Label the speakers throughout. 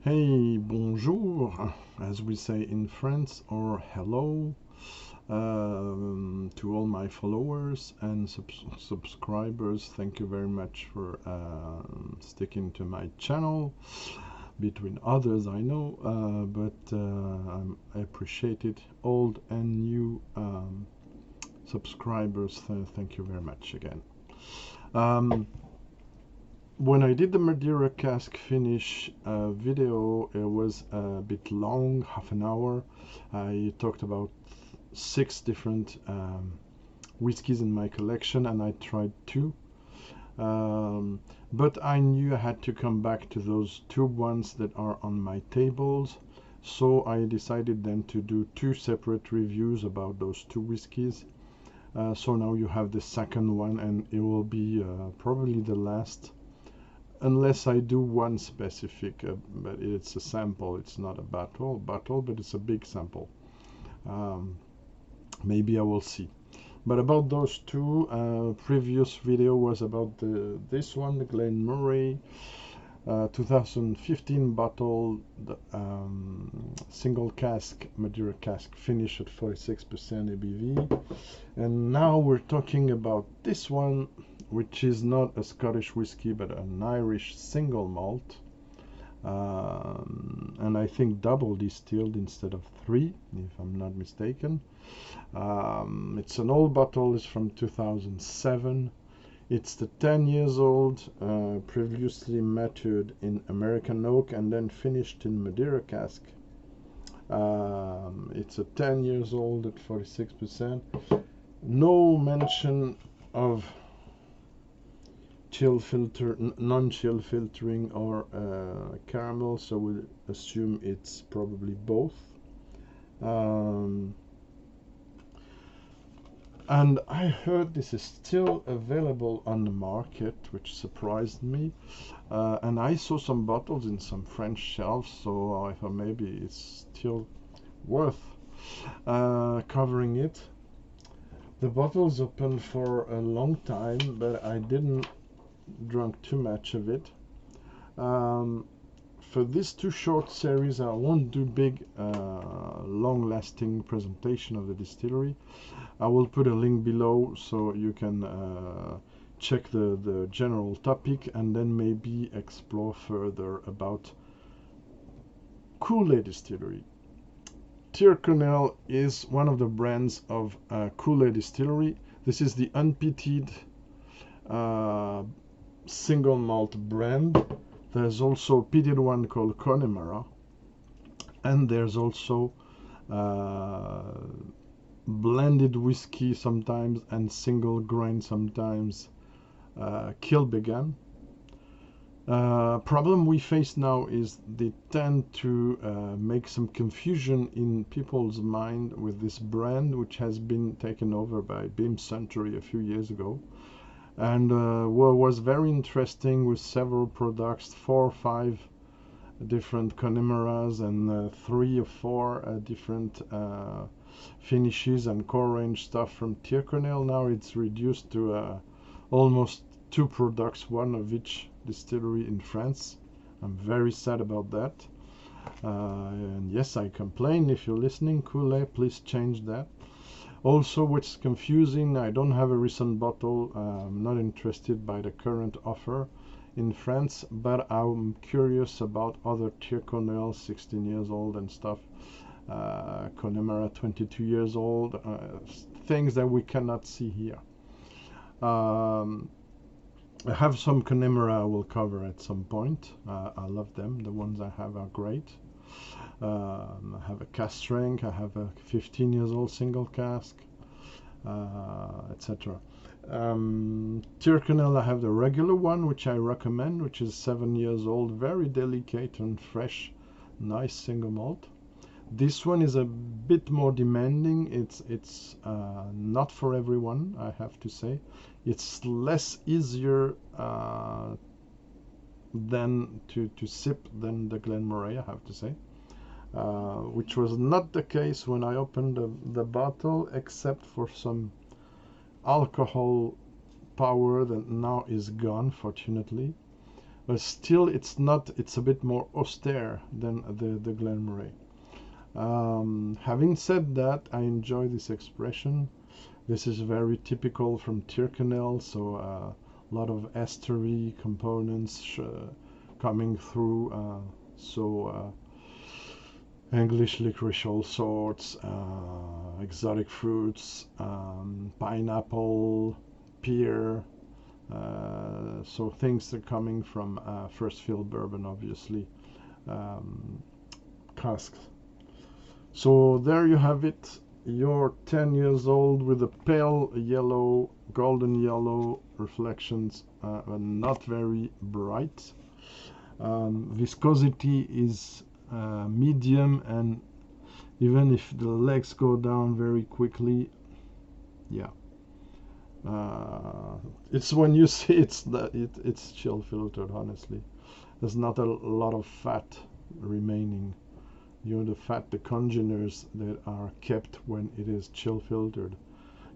Speaker 1: Hey, bonjour, as we say in France, or hello to all my followers and subscribers. Thank you very much for sticking to my channel, between others I know, but I appreciate it, old and new subscribers. Thank you very much again. When I did the Madeira Cask finish video, it was a bit long, half an hour. I talked about 6 different whiskies in my collection, and I tried 2. But I knew I had to come back to those 2 ones that are on my tables. So I decided then to do 2 separate reviews about those 2 whiskies. So now you have the second one, and it will be probably the last, unless I do one specific, but it's a sample. It's not a bottle, but it's a big sample. Maybe I will see. But about those 2, previous video was about this one, the Glenmorangie 2015 bottle, single cask, Madeira cask, finish at 46% ABV. And now we're talking about this one, which is not a Scottish whiskey but an Irish single malt, and I think double distilled instead of 3, if I'm not mistaken. It's an old bottle. It's from 2007. It's the 10 years old, previously matured in American oak and then finished in Madeira cask. It's a 10 years old at 46%. No mention of chill filter, non-chill filtering or caramel, so we'll assume it's probably both. And I heard this is still available on the market, which surprised me. And I saw some bottles in some French shelves, so I thought maybe it's still worth covering it. The bottle's open for a long time, but I didn't drink too much of it. For this 2 short series, I won't do big, long-lasting presentation of the distillery. I will put a link below so you can check the general topic and then maybe explore further about COOLEY Distillery. TYRCONNELL is one of the brands of COOLEY Distillery. This is the unpeated single malt brand. There's also a peated one called CONNEMARA, and there's also blended whiskey sometimes and single grain sometimes, KILBEGGAN. Problem we face now is they tend to make some confusion in people's mind with this brand, which has been taken over by Beam-Suntory a few years ago, and what was very interesting with several products, 4 or 5 different CONNEMARAs and 3 or 4 different finishes and core range stuff from TYRCONNELL. Now it's reduced to almost 2 products, one of each distillery in France. I'm very sad about that. And yes, I complain. If you're listening, COOLEY, please change that. Also, what's confusing, I don't have a recent bottle. I'm not interested by the current offer in France, but I'm curious about other TYRCONNELL 16 years old and stuff. CONNEMARA 22 years old, things that we cannot see here. I have some CONNEMARA I will cover at some point. I love them. The ones I have are great. I have a cask strength. I have a 15 years old single cask, etc. TYRCONNELL, I have the regular one, which I recommend, which is 7 years old, very delicate and fresh, nice single malt. This one is a bit more demanding. It's not for everyone, I have to say. It's less easier than to sip than the Glenmorangie, I have to say, which was not the case when I opened the bottle, except for some alcohol power that now is gone, fortunately. but still it's not. It's a bit more austere than the Glenmorangie. Having said that, I enjoy this expression. This is very typical from TYRCONNELL, so a lot of estery components coming through. English licorice, all sorts, exotic fruits, pineapple, pear. So things that are coming from first fill bourbon, obviously, casks. So there you have it. You're 10 years old with a pale yellow, golden yellow reflections, not very bright. Viscosity is medium, and even if the legs go down very quickly, yeah, it's when you see it's chill filtered. Honestly, there's not a lot of fat remaining. The fat, the congeners that are kept when it is chill filtered,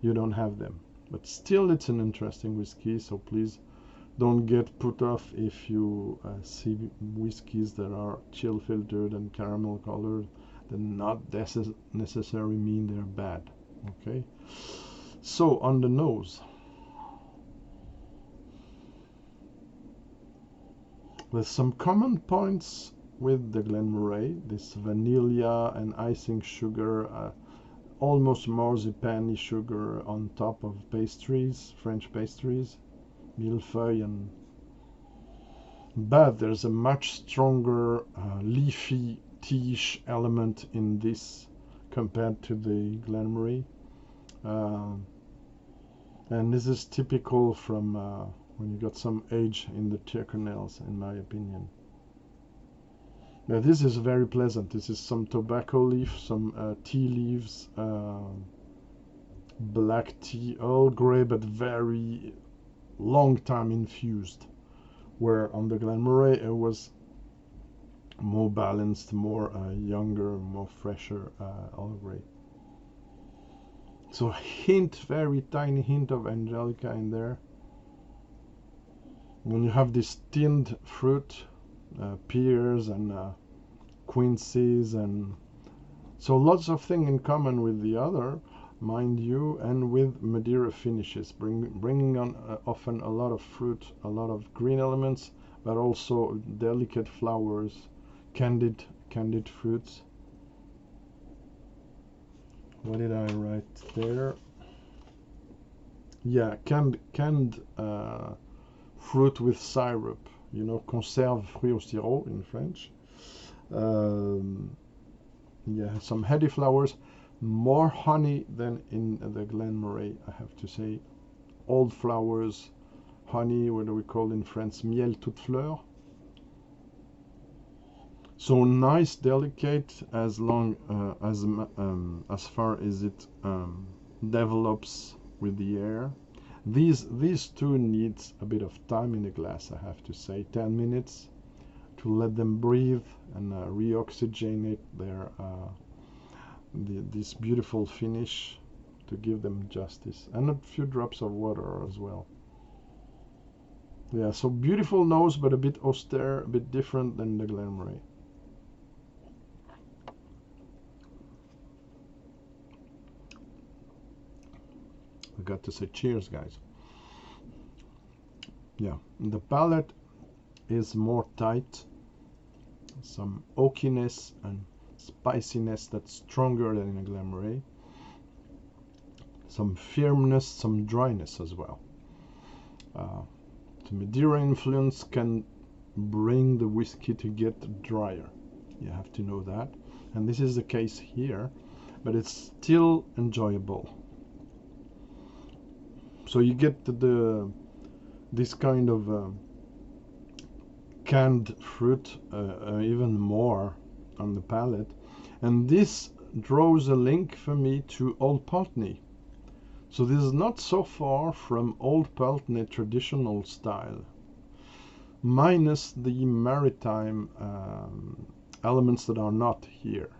Speaker 1: you don't have them. But still, it's an interesting whiskey. So please don't get put off if you see whiskies that are chill filtered and caramel colored. They not necessarily mean they're bad. Okay. So on the nose, there's some common points with the Glenmorangie. This vanilla and icing sugar, almost marzipan sugar on top of pastries, French pastries, millefeuille, but there's a much stronger leafy teaish element in this compared to the Glenmorangie, and this is typical from when you got some age in the TYRCONNELLs, in my opinion. Now this is very pleasant. This is some tobacco leaf, some tea leaves, black tea, Earl Grey, but very long time infused, where on the Glenmorangie it was more balanced, more younger, more fresher Earl Grey. So very tiny hint of Angelica in there. When you have this tinned fruit, pears and quinces, and so lots of things in common with the other, mind you, and with Madeira finishes, bringing on often a lot of fruit, a lot of green elements, but also delicate flowers, candied fruits. What did I write there? Yeah, canned fruit with syrup, conserve fruits au sirop in French. Yeah, some heady flowers, more honey than in the Glenmorangie, I have to say. Old flowers, honey, what do we call in France, miel toute fleur. So nice, delicate, as far as it develops with the air. These two needs a bit of time in the glass, I have to say, 10 minutes to let them breathe and reoxygenate this beautiful finish, to give them justice, and a few drops of water as well. Yeah, so beautiful nose, but a bit austere, a bit different than the Glenmorangie. I got to say cheers, guys. Yeah, the palate is more tight, some oakiness and spiciness that's stronger than in a Glenmorangie, some firmness, some dryness as well. The Madeira influence can bring the whiskey to get drier, you have to know that, and this is the case here, but it's still enjoyable. So you get this kind of canned fruit even more on the palate, and this draws a link for me to Old Pulteney. So this is not so far from Old Pulteney traditional style, minus the maritime elements that are not here.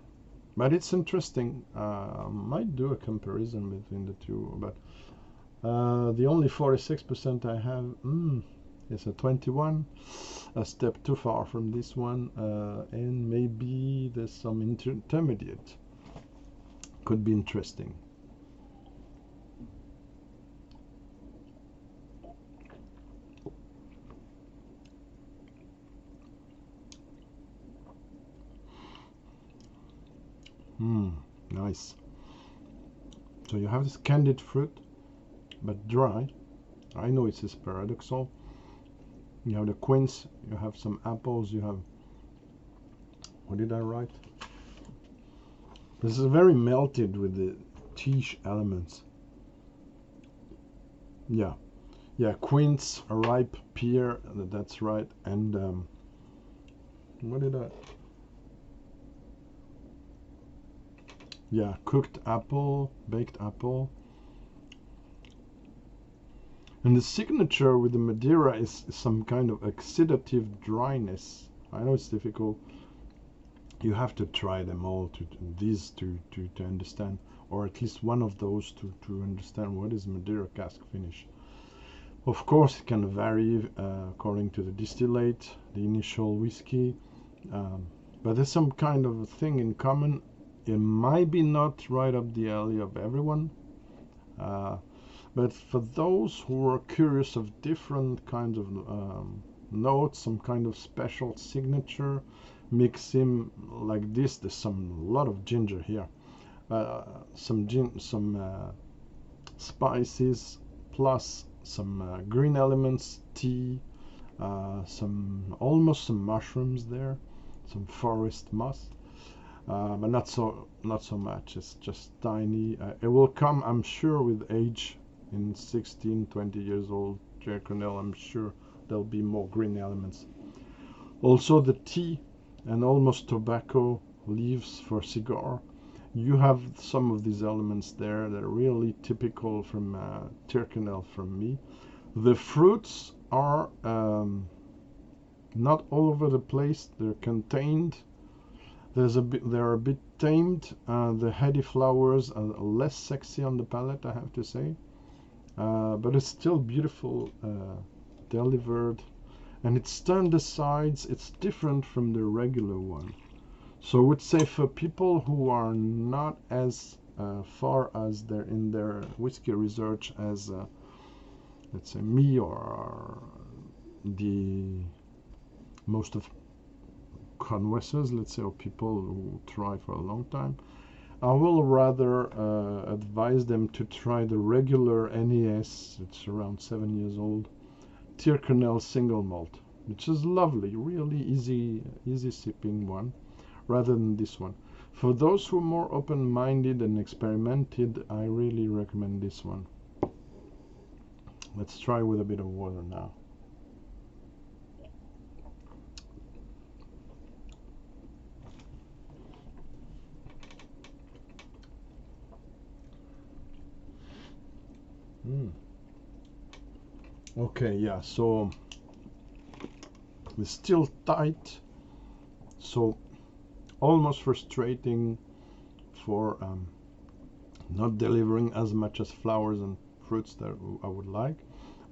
Speaker 1: But it's interesting. Might do a comparison between the two, but the only 46% I have, It's a 21, a step too far from this one, and maybe there's some intermediate. Could be interesting. Nice. So you have this candied fruit, but dry. I know it's paradoxal. You have the quince, you have some apples, you have, what did I write? This is very melted with the tea elements. Yeah, quince, a ripe pear, that's right, and what did I? Yeah, cooked apple, baked apple. And the signature with the Madeira is some kind of oxidative dryness. I know it's difficult. You have to try them all to understand, or at least one of those to understand what is Madeira cask finish. Of course, it can vary according to the distillate, the initial whiskey, but there's some kind of a thing in common. It might be not right up the alley of everyone. But for those who are curious of different kinds of notes, some kind of special signature, mix him like this. There's a lot of ginger here, some spices plus some green elements, tea, almost some mushrooms there, some forest moss. But not so much. It's just tiny. It will come, I'm sure, with age. In 16, 20 years old TYRCONNELL, I'm sure there'll be more green elements. Also the tea and almost tobacco leaves for cigar. You have some of these elements there that are really typical from TYRCONNELL from me. The fruits are not all over the place. They're contained. They're a bit tamed. The heady flowers are less sexy on the palate, I have to say. But it's still beautiful, delivered, and it's turned the sides. It's different from the regular one. So I would say for people who are not as far as they're in their whiskey research as, let's say, me or the most of connoisseurs, let's say, or people who try for a long time, I will rather advise them to try the regular NES, it's around 7 years old, TYRCONNELL single malt, which is lovely, really easy sipping one, rather than this one. For those who are more open-minded and experimented, I really recommend this one. Let's try with a bit of water now. Okay, yeah, so it's still tight, so almost frustrating for not delivering as much as flowers and fruits that I would like,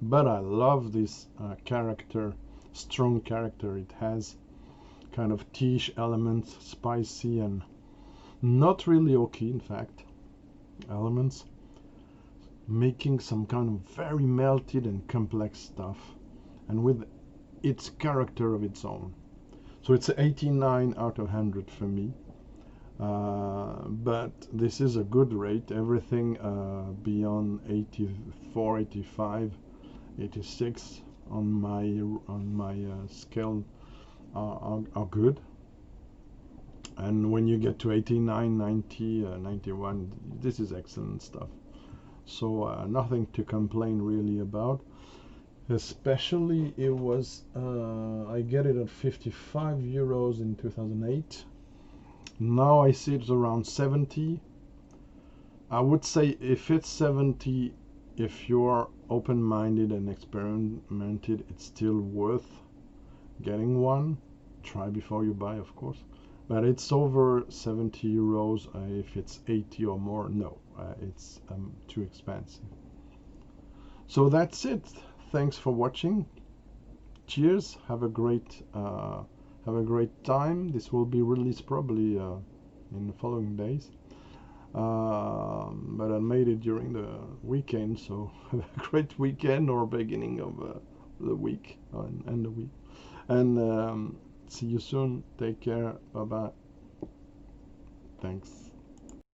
Speaker 1: but I love this character, strong character it has, kind of tea elements, spicy and not really oaky, in fact, elements, making some kind of very melted and complex stuff, and with its character of its own. So it's an 89 out of 100 for me, but this is a good rate. Everything beyond 84, 85, 86 on my scale are good, and when you get to 89, 90, 91, this is excellent stuff. So nothing to complain really about. Especially it was, I get it at 55 euros in 2008. Now I see it's around 70. I would say if it's 70, if you're open-minded and experimented, it's still worth getting one. Try before you buy, of course. But it's over 70 euros. If it's 80 or more, no, it's too expensive. So that's it. Thanks for watching. cheers. Have a great time. This will be released probably in the following days. But I made it during the weekend, so have a great weekend or beginning of the week and end the week. And see you soon. Take care. Bye bye. Thanks.